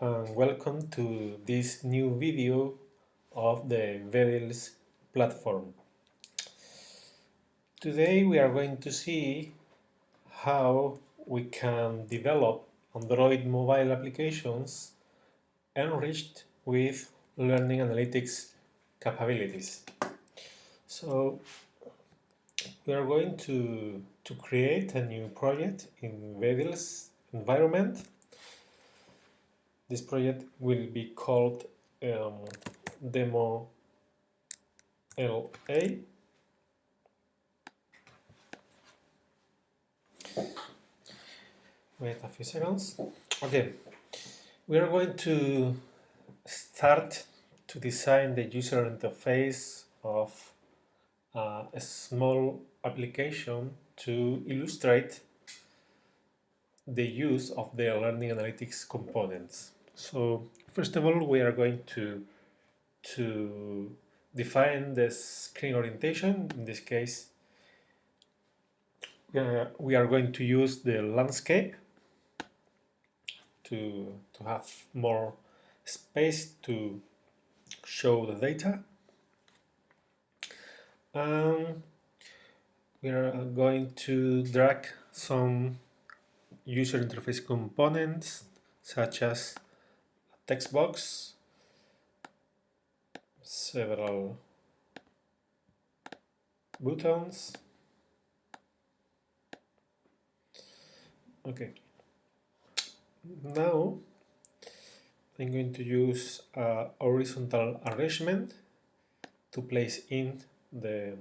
and welcome to this new video of the VEDILS platform. Today we are going to see how we can develop Android mobile applications enriched with learning analytics capabilities. So we are going to create a new project in VEDILS environment. This project will be called Demo LA. Wait a few seconds. Okay, we are going to start to design the user interface of a small application to illustrate the use of the learning analytics components. So first of all, we are going to define the screen orientation. In this case, we are going to use the landscape to have more space to show the data. We are going to drag some user interface components such as a text box, several buttons. Okay. Now I'm going to use a horizontal arrangement to place in the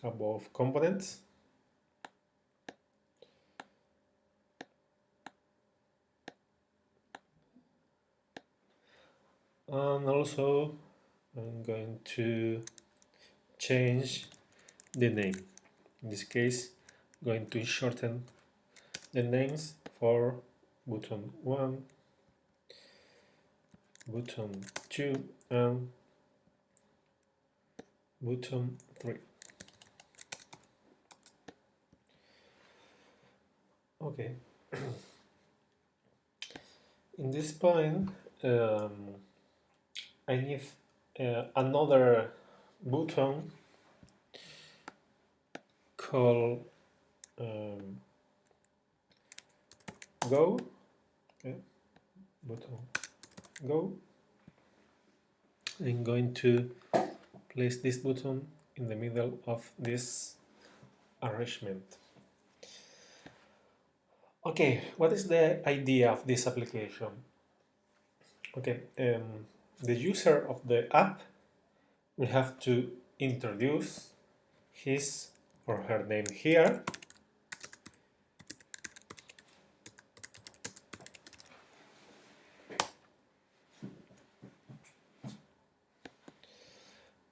above components. And also I'm going to change the name. In this case, I'm going to shorten the names for button 1, button 2, and button 3. Okay. In this point, I need another button called Go. Okay. Button Go. I'm going to place this button in the middle of this arrangement. Okay, what is the idea of this application? Okay, the user of the app will have to introduce his or her name here.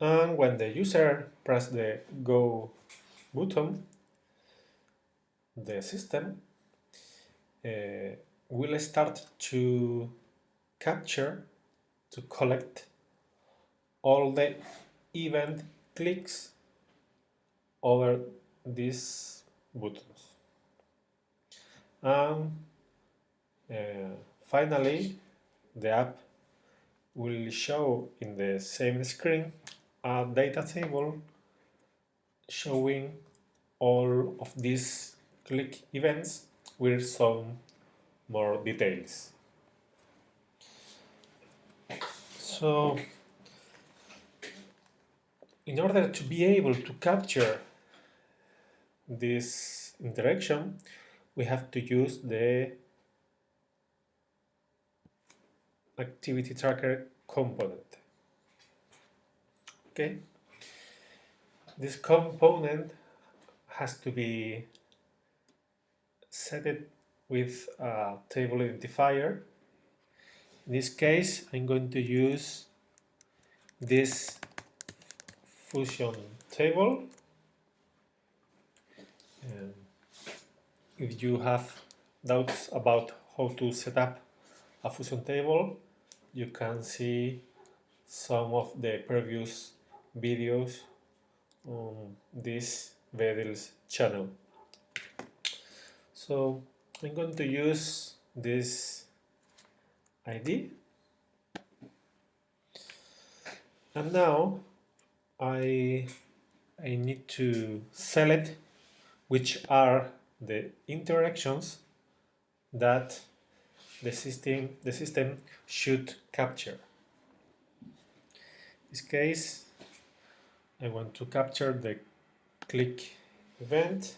And when the user presses the Go button, the system will start to capture, to collect all the event clicks over these buttons. And finally, the app will show in the same screen a data table showing all of these click events with some more details. So, in order to be able to capture this interaction, we have to use the activity tracker component. Okay, this component has to be set with a table identifier. In this case, I'm going to use this fusion table. If you have doubts about how to set up a fusion table, you can see some of the previous videos on this VEDILS channel. So I'm going to use this ID. And now I need to select which are the interactions that the system should capture. In this case, I want to capture the click event,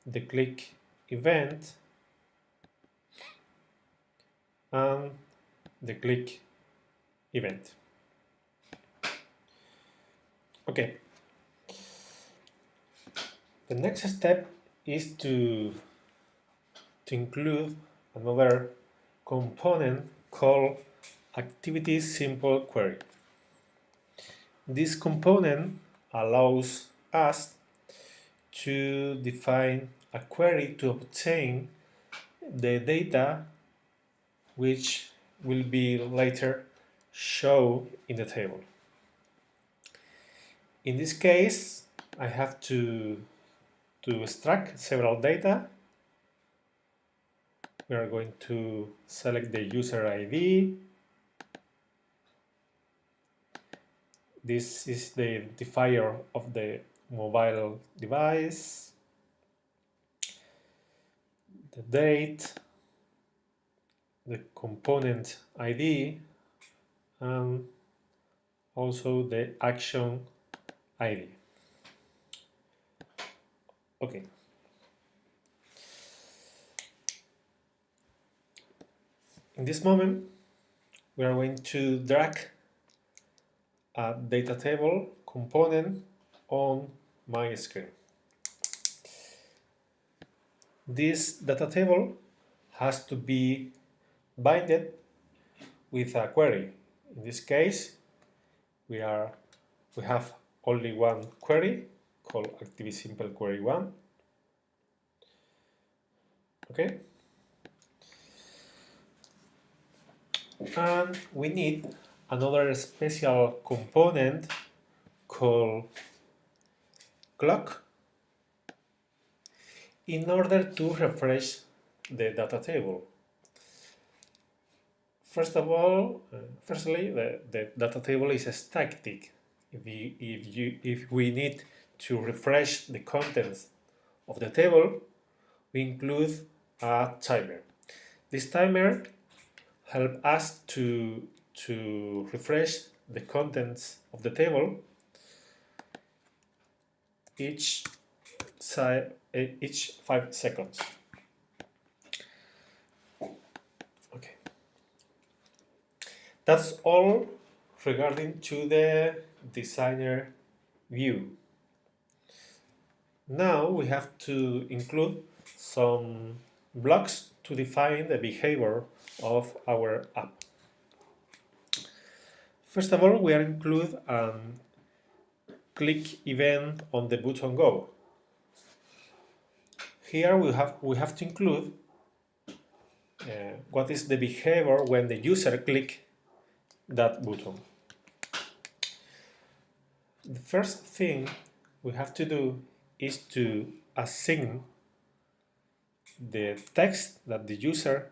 the click event, and the click event. Okay. The next step is to include another component called activity simple query. This component allows us to define a query to obtain the data which will be later shown in the table. In this case, I have to extract several data. We are going to select the user ID. This is the identifier of the mobile device, the date, the component ID, and also the action ID. Okay. In this moment, we are going to drag a DataTable component on my screen. This DataTable has to be binded with a query. In this case, we have only one query called activity simple query 1. Okay. And we need another special component called clock in order to refresh the data table. Firstly, the data table is static. If we need to refresh the contents of the table, we include a timer. This timer helps us to refresh the contents of the table each 5 seconds. Okay. That's all regarding to the designer view. Now we have to include some blocks to define the behavior of our app. First of all, we are include a click event on the button Go. Here we have to include what is the behavior when the user click that button. The first thing we have to do is to assign the text that the user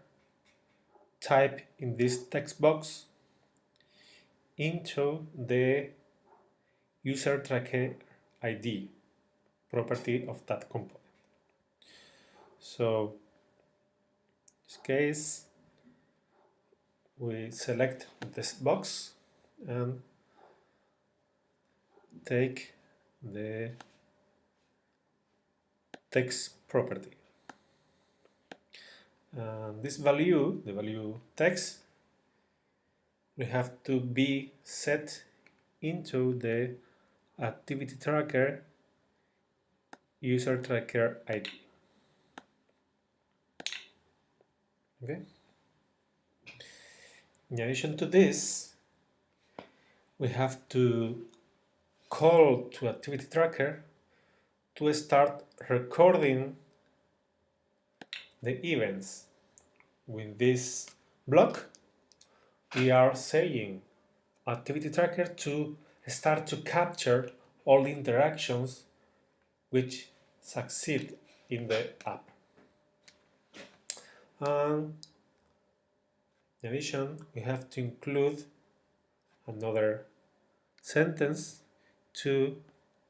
type in this text box into the user tracker ID property of that component. So in this case, we select this box and take the text property. And this value, the value text, we have to be set into the activity tracker user tracker ID. Okay. In addition to this, we have to call to activity tracker to start recording the events. With this block, we are saying activity tracker to start to capture all the interactions which succeed in the app. And in addition, we have to include another sentence to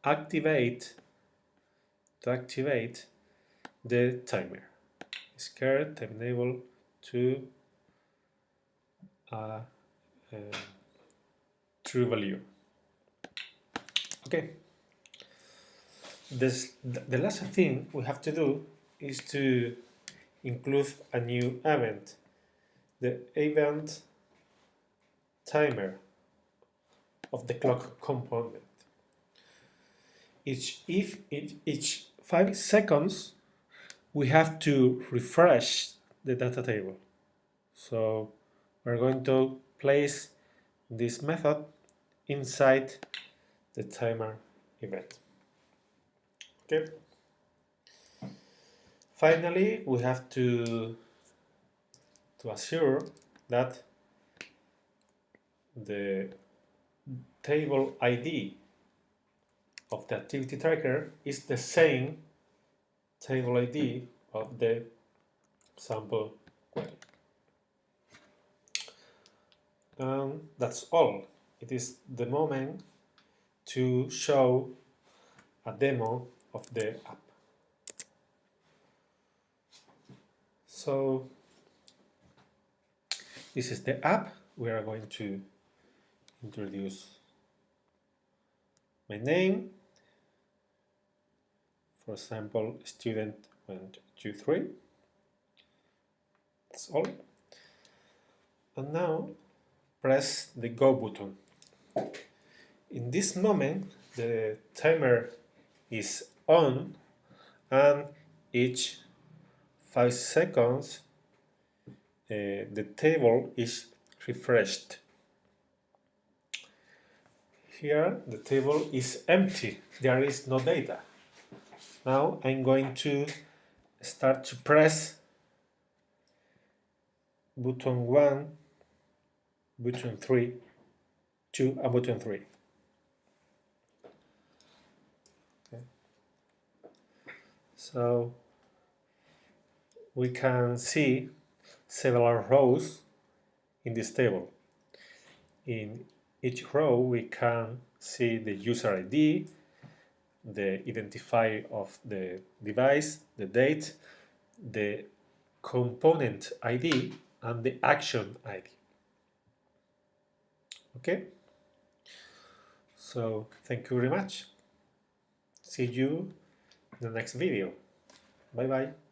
activate the timer. Scared type enable to true value. Okay. The last thing we have to do is to include a new event, the event timer of the clock component. Each 5 seconds we have to refresh the data table. So we're going to place this method inside the timer event. Okay. Finally, we have to assure that the table ID of the activity tracker is the same table ID of the sample query. And that's all. It is the moment to show a demo of the app. So this is the app. We are going to introduce my name, for example, student 123. That's all. And now press the go button. In this moment, the timer is on, and each 5 seconds the table is refreshed. Here the table is empty, there is no data. Now I'm going to start to press button 1, button 3, 2 and button 3. Okay. So we can see several rows in this table. In each row we can see the user ID, the identifier of the device, the date, the component ID and the action ID. Okay, so thank you very much. See you in the next video. Bye bye.